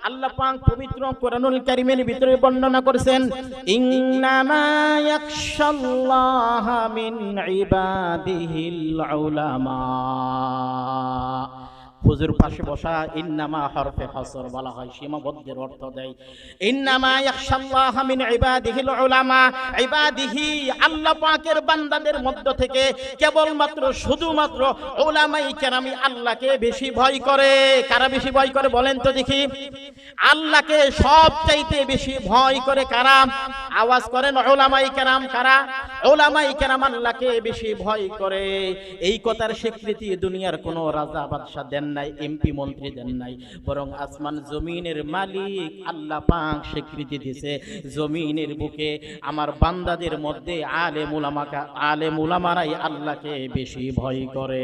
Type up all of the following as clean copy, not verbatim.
আল্লাহ পাক পবিত্র কোরআনুল কারীমের ভিতরে বর্ণনা করেছেন, ইন্নামা ইয়াখশাল্লাহা মিন ইবাদিহিল উলামা। হুজুর পাশে বসা ইন্নামা হরফে হসর বলা হয়, সীমাবদ্ধের অর্থ দেয়। ইন্নামা ইয়াখশাল্লাহা মিন ইবাদিহিল উলামা, ইবাদিহি আল্লাহ পাকের বান্দাদের মধ্য থেকে কেবলমাত্র শুধুমাত্র উলামায়ে কেরামি আল্লাহকে বেশি ভয় করে। কারা বেশি ভয় করে বলেন তো দেখি? আল্লাহকে সবচাইতে বেশি ভয় করে কারা? আওয়াজ করেন উলামায়ে কেরাম। কারা? উলামায়ে কেরাম আল্লাহকে বেশি ভয় করে। এই কথার স্বীকৃতি দুনিয়ার কোনো রাজা বাদশা দেন নাই, এমপি মন্ত্রী দেন নাই, বরং আসমান জমিনের মালিক আল্লাহ পাক স্বীকৃতি দিয়েছে। জমিনের বুকে আমার বান্দাদের মধ্যে আলেম উলামারাই আল্লাহকে বেশি ভয় করে।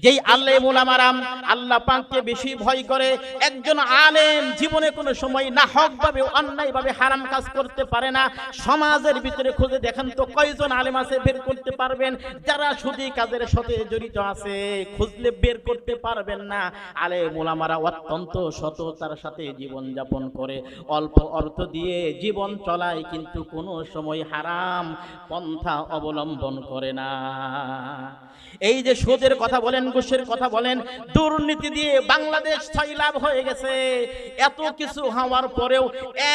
যেই আলেম উলামারাম আল্লাহ পাককে বেশি ভয় করে, একজন আলেম জীবনে কোনো সময় নাহক ভাবে অন্যায় ভাবে হারাম কাজ করতে পারে না। সমাজের ভিতরে খুঁজে দেখেন তো কয়জন আলেম আছে বের করতে পারবেন যারা সুদী কাজের সাথে জড়িত আছে? খুঁজলে বের করতে পারবেন না। আলেম উলামারা অত্যন্ত সততার সাথে জীবন যাপন করে, অল্প অর্থ দিয়ে জীবন চলায়, কিন্তু কোনো সময় হারাম পন্থা অবলম্বন করে না। এই যে সুদের কথা বলেন, ঘুষের কথা বলেন, দুর্নীতি দিয়ে বাংলাদেশ ছয়লাভ হয়ে গেছে। এত কিছু হওয়ার পরেও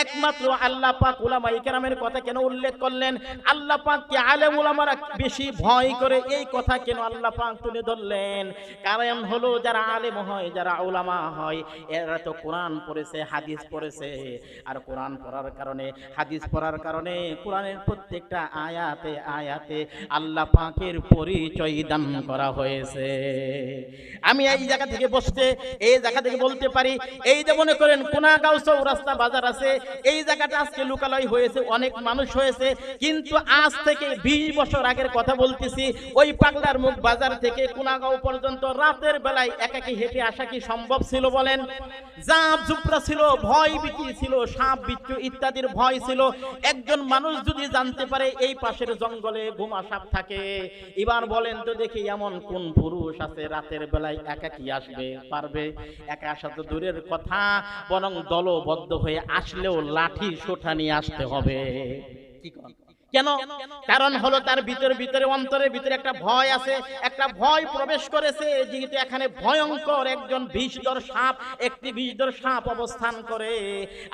একমাত্র আল্লাহ পাক উলামায়ে কেরামের কথা কেন উল্লেখ করলেন? আল্লাহ পাককে আলেম উলামারা বেশি ভয় করে, এই কথা কেন আল্লাহ পাক তুলে ধরলেন? কারণ হলো যারা আলেম হয়, যারা উলামা হয়, এরা তো কোরআন পড়েছে, হাদিস পড়েছে। আর কোরআন পড়ার কারণে, হাদিস পড়ার কারণে কোরআনের প্রত্যেকটা আয়াতে আয়াতে আল্লাহ পাকের পরিচয় দান করা হয়েছে। আমি এই জায়গা থেকে বসতে, এই জায়গা থেকে বলতে পারি, এই যে মনে করেন কোনাগাঁও চৌরাস্তা বাজার আছে, এই জায়গাটা আজকে লোকালয় হয়েছে, অনেক মানুষ হয়েছে, কিন্তু আজ থেকে 20 বছর আগের কথা বলতেছি, ওই পাগলার মুখ বাজার থেকে কোনাগাঁও পর্যন্ত রাতের বেলায় একাকি হেঁটে আসা কি সম্ভব ছিল বলেন? জাপ জুপরা ছিল, ভয় ভীতি ছিল, সাপ বিচ্ছু ইত্যাদির ভয় ছিল। একজন মানুষ যদি জানতে পারে এই পাশের জঙ্গলে বোমা সাপ থাকে, এবার বলেন তো দেখি এমন কোন পুরুষ আছে রাতের বেলায় একাকি আসবে? পারবে? একা আসা তো দূরের কথা, বরং দলবদ্ধ হয়ে আসলেও লাঠি সোঁঠা নিয়ে আসতে হবে। কি কেন? কারণ হলো তার ভিতরে অন্তরের ভিতরে একটা ভয় আছে, একটা ভয় প্রবেশ করেছে, যেহেতু এখানে ভয়ঙ্কর একজন বিষধর সাপ, একটি বিষধর সাপ অবস্থান করে।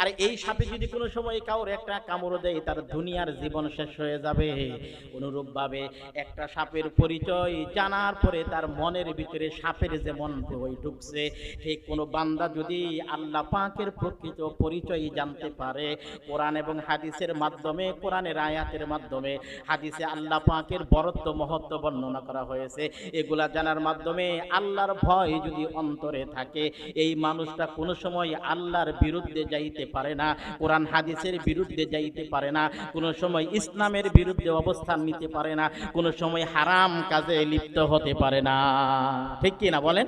আর এই সাপে যদি কোনো সময় কাউর একটা কামড় দেয়, তার দুনিয়ার জীবন শেষ হয়ে যাবে। অনুরূপভাবে একটা সাপের পরিচয় জানার পরে তার মনের ভিতরে সাপের যেমন ভয় ঢুকছে, ঠিক কোনো বান্দা যদি আল্লাহ পাকের প্রকৃত পরিচয় জানতে পারে, কোরআন এবং হাদিসের মাধ্যমে, কোরআনের আয়াতের মাধ্যমে, হাদিসে আল্লাহ পাকের বরত্ব মহত্ব বর্ণনা করা হয়েছে, এগুলা জানার মাধ্যমে আল্লাহর ভয় যদি অন্তরে থাকে, এই মানুষটা কোনো সময় আল্লাহর বিরুদ্ধে যাইতে পারে না, কোরআন হাদিসের বিরুদ্ধে যাইতে পারে না, কোনো সময় ইসলামের বিরুদ্ধে অবস্থান নিতে পারে না, কোনো সময় হারাম কাজে লিপ্ত হতে পারে না। ঠিক কি না বলেন?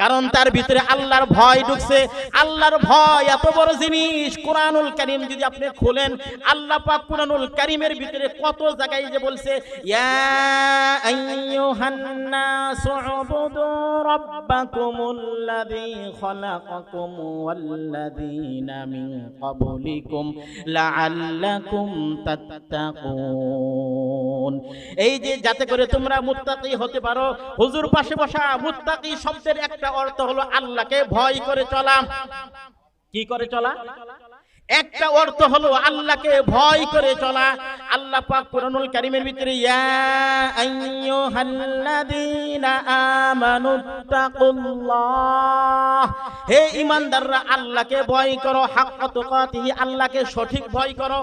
কারণ তার ভিতরে আল্লাহর ভয় ঢুকছে। আল্লাহর ভয় এত বড় জিনিস। কোরআনুল কারীম যদি আপনি খোলেন, আল্লাহ পাক কোরআনুল কারীমের ভিতরে কত জায়গায় যে বলছে, ইয়া আইয়ুহান নাসু উবুদু রাব্বাকুমুল্লাযী খালাকাকুম ওয়াল্লাযীনা মিন ক্বাবলিকুম লাআল্লাকুম তাত্তাকুন। এই যে যাতে করে তোমরা মুত্তাকি হতে পারো। হুজুর পাশে বসা, মুত্তাকি শব্দের একটা অর্থ হলো আল্লাহকে ভয় করে চলা। কি করে চলা? একটা অর্থ হলো আল্লাহকে ভয় করে চলা। আল্লাহ পাক কোরআনুল কারীমের ভিতরে ইয়া আইয়ুহাল্লাযীনা আমানুত্তাকুল্লাহ, হে ঈমানদাররা আল্লাহকে ভয় করো, হাক্কা তুকাতিহি, আল্লাহকে সঠিক ভয় করো।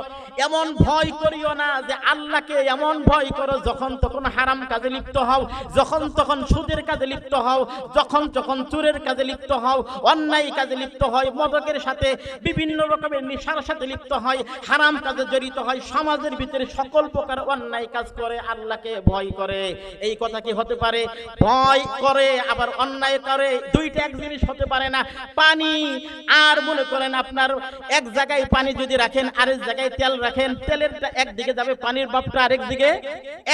এমন ভয় করিও না যে আল্লাহকে এমন ভয় করো যখন তখন হারাম কাজে লিপ্ত হও, যখন তখন সুদের কাজে লিপ্ত হও, যখন তখন চোরের কাজে লিপ্ত হও, অন্যায় কাজে লিপ্ত হয়, মদকের সাথে বিভিন্ন রকমের নেশার সাথে লিপ্ত হয়, হারাম কাজে জড়িত হয়, সমাজের ভিতরে সকল প্রকার অন্যায় কাজ করে, আল্লাহকে ভয় করে। এই কথা কি হতে পারে? ভয় করে আবার অন্যায় করে, দুইটা এক জিনিস হতে পারে না। পানি আর মনে করেন আপনার এক জায়গায় পানি যদি রাখেন, আরেক জায়গায় তেল রাখেন, তেলেরটা একদিকে যাবে, পানির ভাবটা আরেক দিকে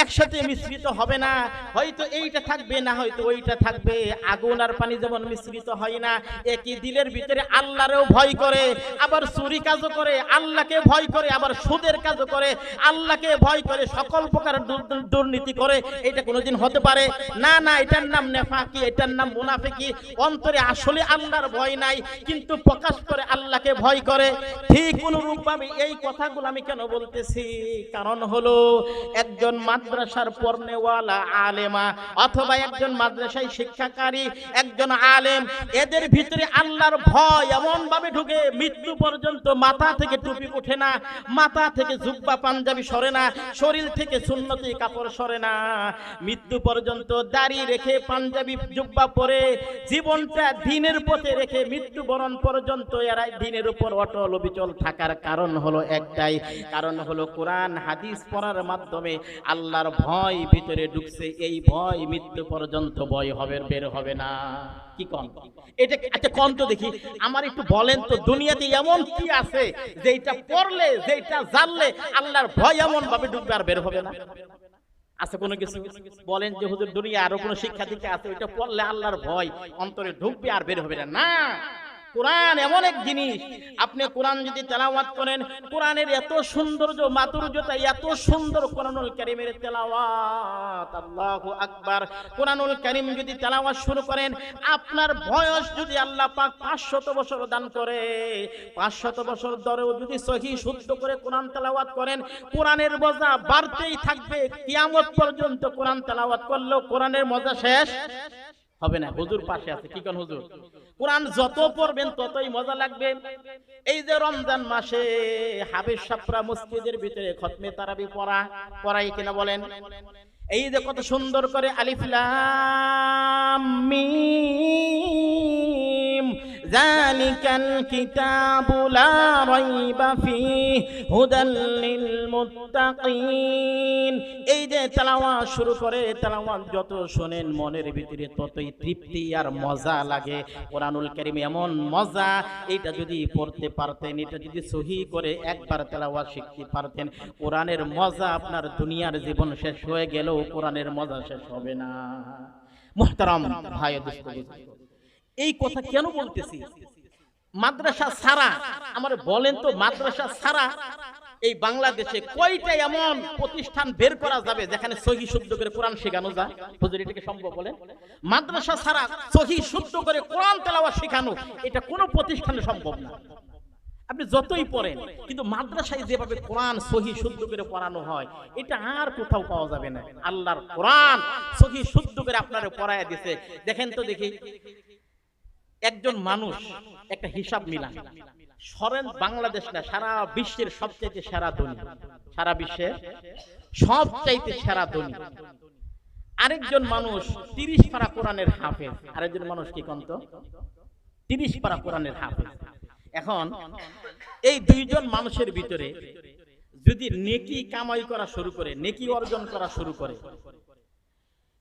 একসাথে মিশ্রিত হবে না। হয়তো এইটা থাকবে, না হয়তো ওইটা থাকবে। আগুন আর পানি যেমন মিশ্রিত হয় না, একই দিলের ভিতরে আল্লাহরেও ভয় করে, আবার চুরি কাজও করে, আল্লাহকে ভয় করে, আবার সুদের কাজও করে, আল্লাহকে ভয় করে, সকল প্রকার দুর্নীতি করে। এটা কোনোদিন হতে পারে না। না, এটার নাম নেফাকি, এটার নাম মুনাফিকি। অন্তরে আসলে আল্লাহর ভয় নাই, কিন্তু প্রকাশ করে আল্লাহকে ভয় করে। ঠিক অনুরূপভাবে এই কথাগুলো আমি কেন বলতেছি, কারণ হলো একজন মাদ্রাসার পড়নেওয়ালা আলেমা অথবা একজন মাদ্রাসায় শিক্ষাকারী, একজন আলেম, এদের ভিতরে আল্লাহর ভয় এমন ভাবে ঢুকে মৃত্যু পর্যন্ত মাথা থেকে টুপি ওঠে না, মাথা থেকে জুব্বা পাঞ্জাবি সরে না, শরীর থেকে সুন্নতি কাপড় সরে না, মৃত্যু পর্যন্ত দাড়ি রেখে পাঞ্জাবি জুব্বা পরে জীবনটা দ্বীনের পথে রেখে মৃত্যুবরণ পর্যন্ত এরা দ্বীনের উপর অটল অবিচল থাকার কারণ হলো একটাই, কারণ হলো কোরআন হাদিস পড়ার মাধ্যমে আল্লাহর ভয় ভিতরে ঢুকছে। এই ভয় মৃত্যু পর্যন্ত ভয় হবে, বের হবে না। কি কন এটা? আচ্ছা কন তো দেখি, আমার একটু বলেন তো, দুনিয়াতে এমন কি আছে যেটা পড়লে, যেটা জানলে আল্লাহর ভয় এমন ভাবে ঢুকবে আর বের হবে না? আছে কোনো কিছু? বলেন যে হুজুর দুনিয়া আরো কোনো শিক্ষা দিতে আছে, ওইটা পড়লে আল্লাহর ভয় অন্তরে ঢুকবে আর বের হবে না। না, কোরআন এমন এক জিনিস, আপনি কোরআন যদি তেলাওয়াত করেন, কোরআনের এত সৌন্দর্য, মাধুর্যতা, এত সুন্দর কোরআনুল কারীমের তেলাওয়াত, আল্লাহু আকবার। কোরআনুল কারীম যদি তেলাওয়াত শুরু করেন, আপনার বয়স যদি আল্লাহ পাক 500 বছর দান করে, 500 বছর ধরেও যদি সহিহ শুদ্ধ করে কোরআন তেলাওয়াত করেন, কোরআনের মজা বাড়তেই থাকবে। কিয়ামত পর্যন্ত কোরআন তেলাওয়াত করলেও কোরআনের মজা শেষ হবে না। হুজুর পাশে আছে, কি কোন হুজুর? কোরআন যত পড়বেন ততই মজা লাগবে। এই যে রমজান মাসে হাফেজ সাহেবরা মসজিদের ভিতরে খতমে তারাবি পড়াই কিনা বলেন? এই যে কত সুন্দর করে আলিফ লাম মিম যালিকাল কিতাবু লা রাইবা ফিহি হুদাল লিল মুত্তাকিন, এই যে তেলাওয়াত শুরু করে, তেলাওয়াত যত শুনেন মনের ভিতরে ততই তৃপ্তি আর মজা লাগে। কোরআনুল কারীম এমন মজা, এটা যদি পড়তে পারতেন, এটা যদি সহিহ করে একবার তেলাওয়াত শিখতে পারতেন, কোরআনের মজা আপনার দুনিয়ার জীবন শেষ হয়ে গেলেও কোরআনের মজা শেষ হবে না। মুহতারাম ভাই ও দোস্ত, এই কথা কেন বলতেছি? মাদ্রাসা ছাড়া, আমার বলেন তো, মাদ্রাসা ছাড়া এই বাংলাদেশে কয়টা এমন প্রতিষ্ঠান বের করা যাবে যেখানে সহিহ শুদ্ধ করে কোরআন শেখানো যায়? হুজুর এটা কি সম্ভব বলেন? মাদ্রাসা ছাড়া সহিহ শুদ্ধ করে কোরআন তেলাওয়াত শেখানো, এটা কোনো প্রতিষ্ঠানে সম্ভব না। আপনি যতই পড়েন, কিন্তু মাদ্রাসায় যেভাবে কোরআন সহিহ শুদ্ধ করে পড়ানো হয়, এটা আর কোথাও পাওয়া যাবে না। আল্লাহর কোরআন সহিহ শুদ্ধ করে আপনারে পড়ায়া দিয়েছে। দেখেন তো দেখি, একজন মানুষ একটা হিসাব মিলান, সরেন বাংলাদেশ না, সারা বিশ্বের সবচাইতে সেরা ধনী, সারা বিশ্বের সবচাইতে সেরা ধনী আরেকজন মানুষ 30 পারা কোরআনের হাফেজ, আরেকজন মানুষ কি কন্ত 30 পারা কোরআনের হাফেজ। এখন এই দুইজন মানুষের ভিতরে যদি নেকি কামাই করা শুরু করে, নেকি অর্জন করা শুরু করে,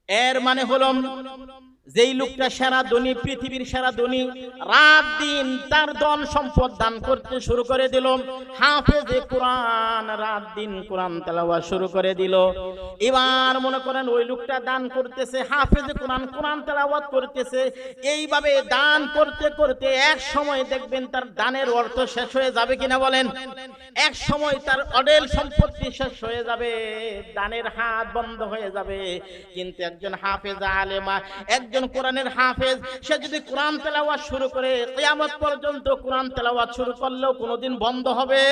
এর মানে হলো যেই লোকটা সেরা ধনী, পৃথিবীর সেরা ধনী, রাত দিন তার ধন সম্পদ দান করতে শুরু করে দিল, হাফেজে কোরআন রাত দিন কোরআন তেলাওয়াত শুরু করে দিল। এবার মনে করেন ওই লোকটা দান করতেছে, হাফেজে কোরআন কোরআন তেলাওয়াত করতেছে, এইভাবে দান করতে করতে এক সময় দেখবেন তার দানের অর্থ শেষ হয়ে যাবে কিনা বলেন? এক সময় তার অঢেল সম্পত্তি শেষ হয়ে যাবে, দানের হাত বন্ধ হয়ে যাবে। কিন্তু একজন হাফেজ আলেমা, একজন কোরআনের হাফেজ, সে যদি কোরআন তেলাওয়াত শুরু করে, কিয়ামত পর্যন্ত কোরআন তেলাওয়াত শুরু করলেও কোনোদিন বন্ধ হবে?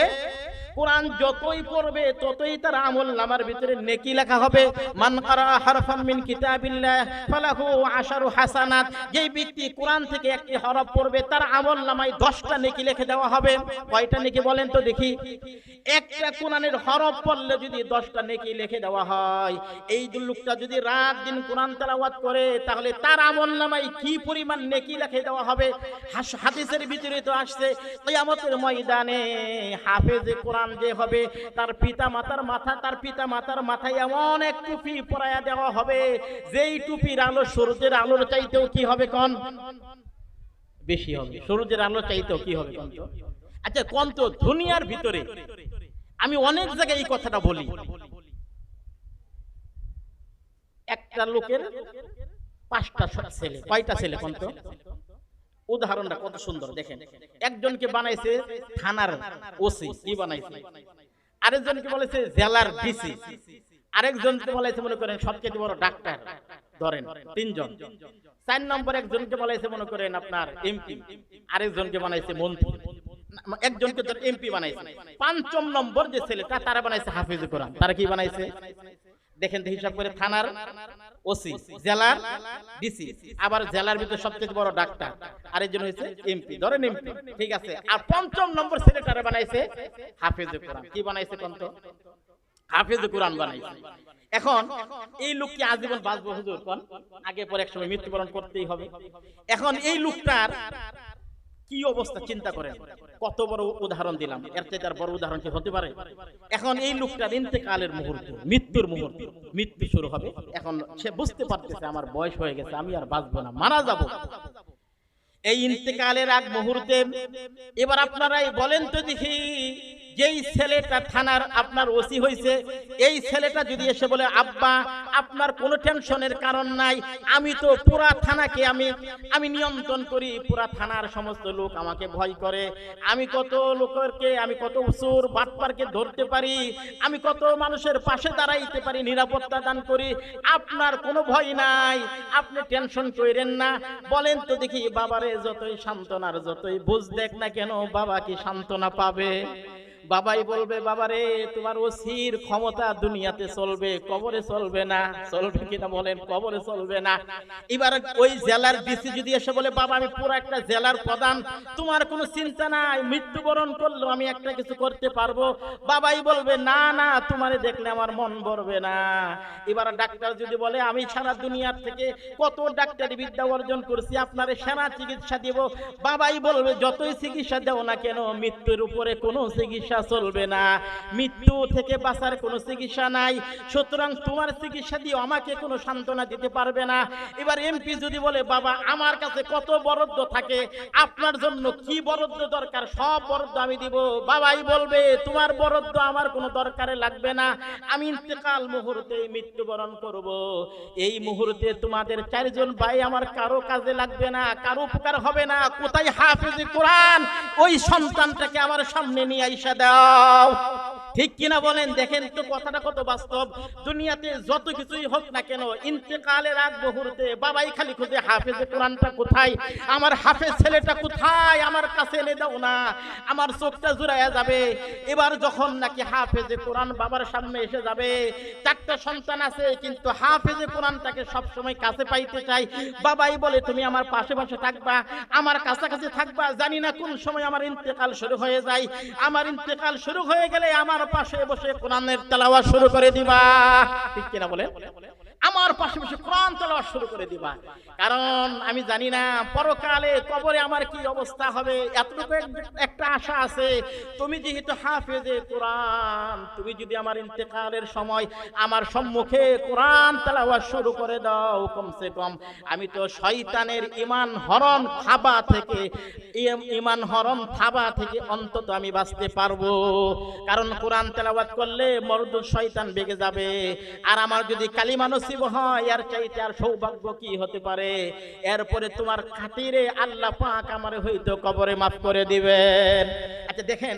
কোরআন যতই পড়বে ততই তার আমল নামার ভিতরে নেকি লেখা হবে। মান কারা হারফাম মিন কিতাবিল্লাহ ফালাহু 10 হাসানাত, যেই ব্যক্তি কোরআন থেকে একটি হরফ পড়বে তার আমল নামায় 10টা নেকি লিখে দেওয়া হবে। কয়টা নেকি বলেন তো দেখি? একটা কোরআনের হরফ পড়লে যদি 10টা নেকি লিখে দেওয়া হয়, এই লোকটা যদি রাত দিন কোরআন তেলাওয়াত করে, তাহলে তার আমল নামায় কি পরিমাণ নেকি লিখে দেওয়া হবে? হাদিসের ভিতরে তো আসছে, কিয়ামতের ময়দানে হাফেজে কোরআন যে হবে, তার পিতা মাতার মাথায় এমন এক টুপি পরায়া দেওয়া হবে, যেই টুপির আলো সূর্যের আলোর চাইতেও কি হবে কোন বেশি হবে? সূর্যের আলো চাইতেও কি হবে কোন তো? আচ্ছা কোন তো দুনিয়ার ভিতরে আমি অনেক জায়গায় এই কথাটা বলি, একটা লোকের 5টা ছেলে, কয়টা ছেলে কোন তো? উদাহরণটা কত সুন্দর দেখেন। একজনকে বানাইছে থানার ওসি, কি বানাইছে? আরেকজনকে বলেছে জেলার ডিসি, আরেকজনকে বলেছে মনে করেন সবচেয়ে বড় ডাক্তার, ধরেন 3 জন। 4 নম্বর একজনকে বলেছে মনে করেন আপনার এমপি, আরেকজনকে বানাইছে মন্ত্রী, একজনকে ধর এমপি বানাইছে। 5ম নম্বর যে ছেলেটা তারা বানাইছে হাফিজ কোরআন। তারা কি বানাইছে দেখেন তো হিসাব করে, থানার ওসি, জেলার ডিসি, আবার জেলার ভিতরে সবচেয়ে বড় ডাক্তার, আরেকজন হয়েছে এমপি, ধরেন এমপি, ঠিক আছে। আর 5ম নম্বর ছেলেটারে বানাইছে হাফিজ কোরআন। কি বানাইছে কোন তো? হাফিজ কোরআন বানাইছে। এখন এই লোক কি আজীবন বাঁচবো হুজুর? কোন আগে পরে এক সময় মৃত্যুবরণ করতেই হবে। এখন এই লোকটার কি অবস্থা চিন্তা করেন, কত বড় উদাহরণ দিলাম, এর চাইতে আর বড় উদাহরণ কি হতে পারে? এখন এই লোকটার ইন্তেকালের মুহূর্ত, মৃত্যুর মুহূর্ত, মৃত্যু শুরু হবে। এখন সে বুঝতে পারতেছে আমার বয়স হয়ে গেছে, আমি আর বাঁচবো না, মারা যাব। এই ইন্তেকালের আগ মুহূর্তে এবার আপনারাই বলেন তো দেখি, যেই ছেলেটা থানার আপনার ওসি হয়েছে, এই ছেলেটা যদি এসে বলে আব্বা আপনার কোনো টেনশনের কারণ নাই, আমি তো পুরা থানাকে আমি নিয়ন্ত্রণ করি, পুরা থানার সমস্ত লোক আমাকে ভয় করে, আমি কত লোকেরকে, আমি কত উসুর বাটপারকে ধরতে পারি, আমি কত মানুষের পাশে দাঁড়াইতে পারি, নিরাপত্তা দান করি, আপনার কোনো ভয় নাই, আপনি টেনশন করেন না। বলেন তো দেখি বাবারে যতই সান্ত্বনার যতই বুঝ দেখ না কেন, বাবা কি সান্ত্বনা পাবে? বাবাই বলবে বাবারে তোমার ওসির ক্ষমতা দুনিয়াতে চলবে, কবরে চলবে না। চলবে কিনা বলেন? কবরে চলবে না। এবার ওই জেলার ডিসি যদি এসে বলে বাবা আমি পুরো একটা জেলার প্রধান, তোমার কোনো চিন্তা নাই, মৃত্যুবরণ করলেও আমি একটা কিছু করতে পারবো, বাবাই বলবে না না তোমারে দেখলে আমার মন ভরবে না। এবার ডাক্তার যদি বলে আমি সারা দুনিয়ার থেকে কত ডাক্তারি বিদ্যা অর্জন করছি, আপনারে সেরা চিকিৎসা দিব, বাবাই বলবে যতই চিকিৎসা দেও না কেন মৃত্যুর উপরে কোনো চিকিৎসা চলবে না, মৃত্যু থেকে বাঁচার কোনো চিকিৎসা নাই, সুতরাং তোমার চিকিৎসা দিয়ে আমাকে কোনো সান্ত্বনা দিতে পারবে না। এবার এমপি যদি বলে বাবা আমার কাছে কত বরাদ্দ থাকে, আপনার জন্য কি বরাদ্দ দরকার সব বরাদ্দ আমি দিব, বাবাই বলবে তোমার বরাদ্দ আমার কোনো দরকারে লাগবে না, আমি ইন্তেকাল মুহূর্তে মৃত্যুবরণ করব, এই মুহূর্তে তোমাদের 4 জন ভাই আমার কারো কাজে লাগবে না, কারো উপকার হবে না, কোথায় হাফেজে কোরআন ওই সন্তানটাকে আমার সামনে নিয়ে আইসা দাও। ঠিক কিনা বলেন? দেখেন তো কথাটা কত বাস্তব। দুনিয়াতে যত কিছুই হোক না কেন ইন্তেকালের আগ মুহূর্তে বাবাই খালি খুঁজে হাফেজে কোরআনটা কোথায়, আমার হাফেজ ছেলেটা কোথায়, আমার কাছে এনে দাও না, আমার চোখটা জুড়াইয়া যাবে। এবার যখন নাকি হাফেজে কোরআন বাবার সামনে এসে যাবে, 4টা সন্তান আছে কিন্তু হাফেজে কোরআনটাকে সব সময় কাছে পাইতে চাই, বাবাই বলে তুমি আমার পাশে পাশে থাকবা, আমার কাছাকাছি থাকবা, জানি না কোন সময় আমার ইন্তেকাল শুরু হয়ে যায়, আমার ইন্তেকাল শুরু হয়ে গেলে আমার পাশে বসে কোরআনের তেলাওয়াত শুরু করে দিবা। ঠিক কিনা বলেন? আমার পাশে বসে কোরআন তেলাওয়াত শুরু করে দিবা, কারণ আমি জানি না পরকালে কবরে আমার কি অবস্থা হবে। এতটুকু একটা আশা আছে, তুমি যেহেতু হাফেজে কোরআন, তুমি যদি আমার ইন্তেকালের সময় আমার সম্মুখে কোরআন তেলাওয়াত শুরু করে দাও, কমসে কম আমি তো শয়তানের ঈমান হরণ থাবা থেকে, ঈমান হরণ থাবা থেকে অন্তত আমি বাঁচতে পারবো, কারণ কোরআন তেলাওয়াত করলে মরদুদ শয়তান বেগে যাবে। আর আমার যদি কালিমা নসিব হয় এর চাইতে আর সৌভাগ্য কি হতে পারে? এরপরে তোমার খাতিরে আল্লাহ পাক আমার হয়তো কবরে মাফ করে দিবেন। আচ্ছা দেখেন,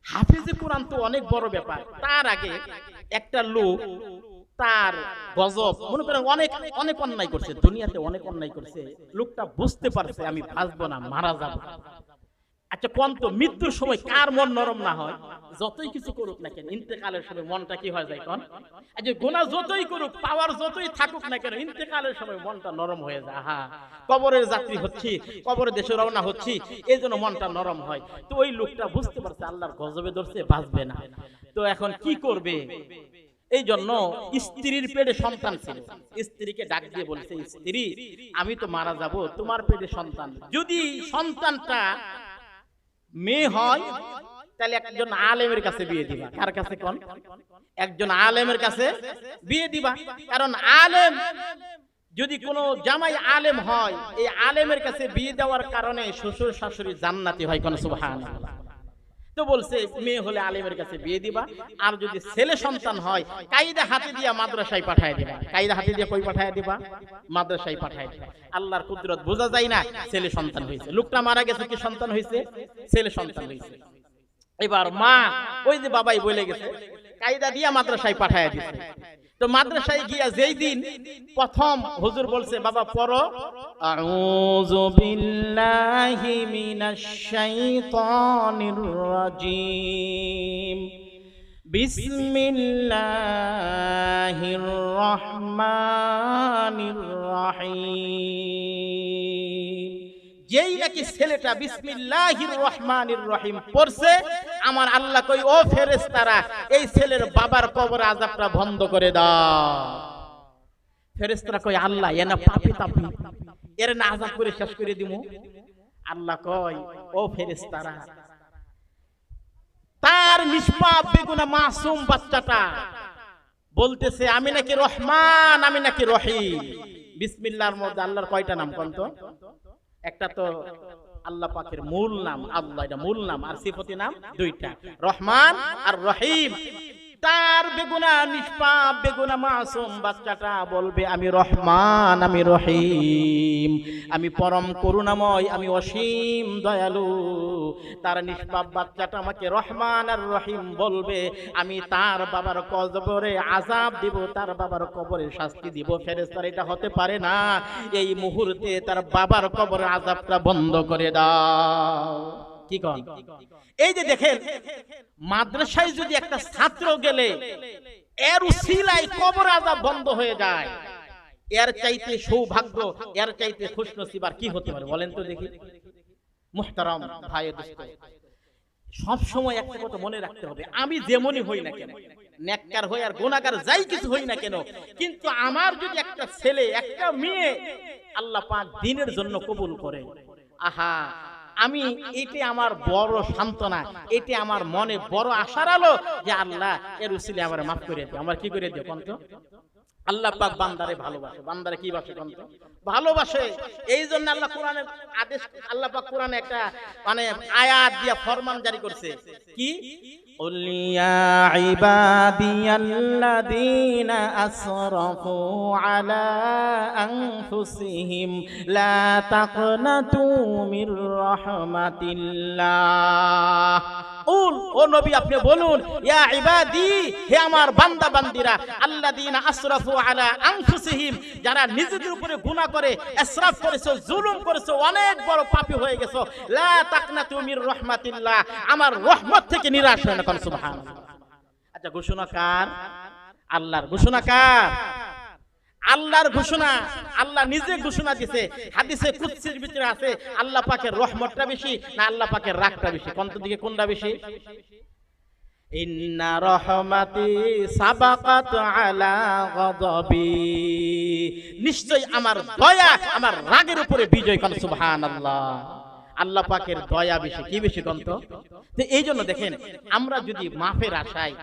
হাফেজে কোরআন তো অনেক বড় ব্যাপার। তার আগে একটা লোক তার গজব মনে করেন অনেক অনেক অন্যায় করছে, দুনিয়াতে অনেক অন্যায় করছে, লোকটা বুঝতে পারছে আমি বাঁচবো না, মারা যাবো। আচ্ছা কোন তো মৃত্যুর সময় কার মন নরম না হয়? যতই কিছু করুক না কেন ইন্তেকালের সময় মনটা কি হয়ে যায় কোন? আচ্ছা গুনাহ যতই করুক, পাওয়ার যতই থাকুক না কেন ইন্তেকালের সময় মনটা নরম হয়ে যায়। হ্যাঁ, কবরের যাত্রী হচ্ছি, কবরের দেশে রওনা হচ্ছি, এই জন্য মনটা নরম হয়। তো ওই লোকটা বুঝতে পারছে আল্লাহর গজবে ধরছে, বাঁচবে না। তো এখন কি করবে? এই জন্য স্ত্রীর পেটে সন্তান ছিল, স্ত্রীকে ডাক দিয়ে বলছে স্ত্রী আমি তো মারা যাব, তোমার পেটে সন্তান, যদি সন্তানটা মেয়ে হয় তাহলে একজন আলেমের কাছে বিয়ে দিবা। কার কাছে কোন? একজন আলেমের কাছে বিয়ে দিবা, কারণ আলেম যদি কোনো জামাই আলেম হয়, এই আলেমের কাছে বিয়ে দেওয়ার কারণে শ্বশুর শাশুড়ি জান্নাতি হয়। কোন সুবহানাল্লাহ। তো বলছে মেয়ে হলে আলেমের কাছে বিয়ে দিবা, আর যদি ছেলে সন্তান হয় কায়দা হাতে দিয়া মাদ্রাসায় পাঠায় দিবা। কায়দা হাতে দিয়ে কই পাঠায় দিবা? মাদ্রাসায় পাঠায় দিবা। আল্লাহর কুদরত বোঝা যায় না, ছেলে সন্তান হয়েছে। লোকটা মারা গেছে, কি সন্তান হয়েছে? ছেলে সন্তান হয়েছে। এবার মা ওই যে বাবাই বলে গেছে, কায়দা দিয়া মাদ্রাসায় পাঠায় দিছে। তো মাদ্রাসায় গিয়া যেই দিন প্রথম হুজুর বলছে, বাবা পড়ো আউযু বিল্লাহি মিনাশ শাইতানির রাজিম, বিসমিল্লাহির রহমানির রহিম। যেই নাকি ছেলেটা বিসমিল্লাহির রহমানির রহিম পড়ছে, আমার আল্লাহ কই, ও ফেরেশতারা, এই ছেলের বাবার কবর আযাবটা বন্ধ করে দাও। ফেরেশতারা কই, আল্লাহ এনা পাপি তাপি, এর না আযাব করে শেষ করে দিমু? আল্লাহ কই, ও ফেরেশতারা, তার নিষ্পাপ বেগুনা মাসুম বাচ্চাটা বলতেছে আমি নাকি রহমান, আমি নাকি রহিম। বিসমিল্লাহর মধ্যে আল্লাহর কয়টা নাম কোন তো? একটা তো আল্লাহ পাকের মূল নাম আল্লাহ, এটা মূল নাম, আর সিফতি নাম দুইটা, রহমান আর রহিম। তার বেগুনা নিষ্পাপ বেগুনা মাসুম বাচ্চাটা বলবে আমি রহমান, আমি রহিম, আমি পরম করুণাময়, আমি অসীম দয়ালু। তার নিষ্পাপ বাচ্চাটা আমাকে রহমান আর রহিম বলবে, আমি তার বাবার কবরে আযাব দিব, তার বাবার কবরে শাস্তি দিব। ফেরেশতারা এটা হতে পারে না, এই মুহূর্তে তার বাবার কবরে আযাবটা বন্ধ করে দাও। কি কন? এই যে দেখেন, মাদ্রাসায় যদি একটা ছাত্র গেলে এর উসিলায় কবর আযাব বন্ধ হয়ে যায়, এর চাইতে সৌভাগ্য, এর চাইতে খুশনসিব আর কি হতে পারে বলেন তো দেখি? মুহতারাম ভাই দোস্ত, সব সময় একটা কথা মনে রাখতে হবে, আমি যেমনই হই না কেন, নেককার হই আর গুনাহগার যাই কিছু হই না কেন, কিন্তু আমার যদি একটা ছেলে একটা মেয়ে আল্লাহ পাক দ্বীনের জন্য কবুল করে, আহা, আমি এটি আমার বড় সান্ত্বনা, এটি আমার মনে বড় আশার আলো যে আল্লাহ এর উসিলে আমার মাফ করে দিও। আমার কি করে দিও কোন তো? আল্লাহ পাক বান্দারে ভালোবাসে। বান্দারে কি বাসে কোন তো? ভালোবাসে। এই জন্য আল্লাহ কোরআনের আদেশ, আল্লাহ পাক কোরআনে একটা মানে আয়াত দিয়া ফরমান জারি করছে, কি? قل يا عبادي الذين أسرفوا على أنفسهم لا تقنطوا من رحمة الله। ও নবী আপনি বলুন, ইয়া ইবাদি, হে আমার বান্দা বান্দিরা, আল্লাযীনা আসরাফু আলা আনফুসিহিম, যারা নিজেদের উপরে গুনাহ করে, ইসরাফ করেছো, জুলুম করেছো, অনেক বড় পাপী হয়ে গেছো, লা তাকনাতু মির রাহমাতিল্লাহ, আমার রহমত থেকে নিরাশ হয় না। কোন সুবহানাল্লাহ। আচ্ছা, ঘোষণা কার? আল্লাহর। ঘোষণা কার? আল্লাহর ঘোষণা। আল্লাহ নিজে ঘোষণা দিয়েছে, হাদিসে কুদসির ভিতরে আছে, আল্লাহ পাকের রহমতটা বেশি না আল্লাহ পাকের রাগটা বেশি? কোন দিকে কোনটা বেশি? ইন্না রহমাতি সাবাকাত আলা গযবি, নিশ্চয় আমার দয়া আমার রাগের উপরে বিজয়। কোন সুবহানাল্লাহ। আল্লাহ পাকের দয়া বেশি। কি বেশি কোন তো? এই জন্য দেখেন, আমরা যদি মাফের আশায়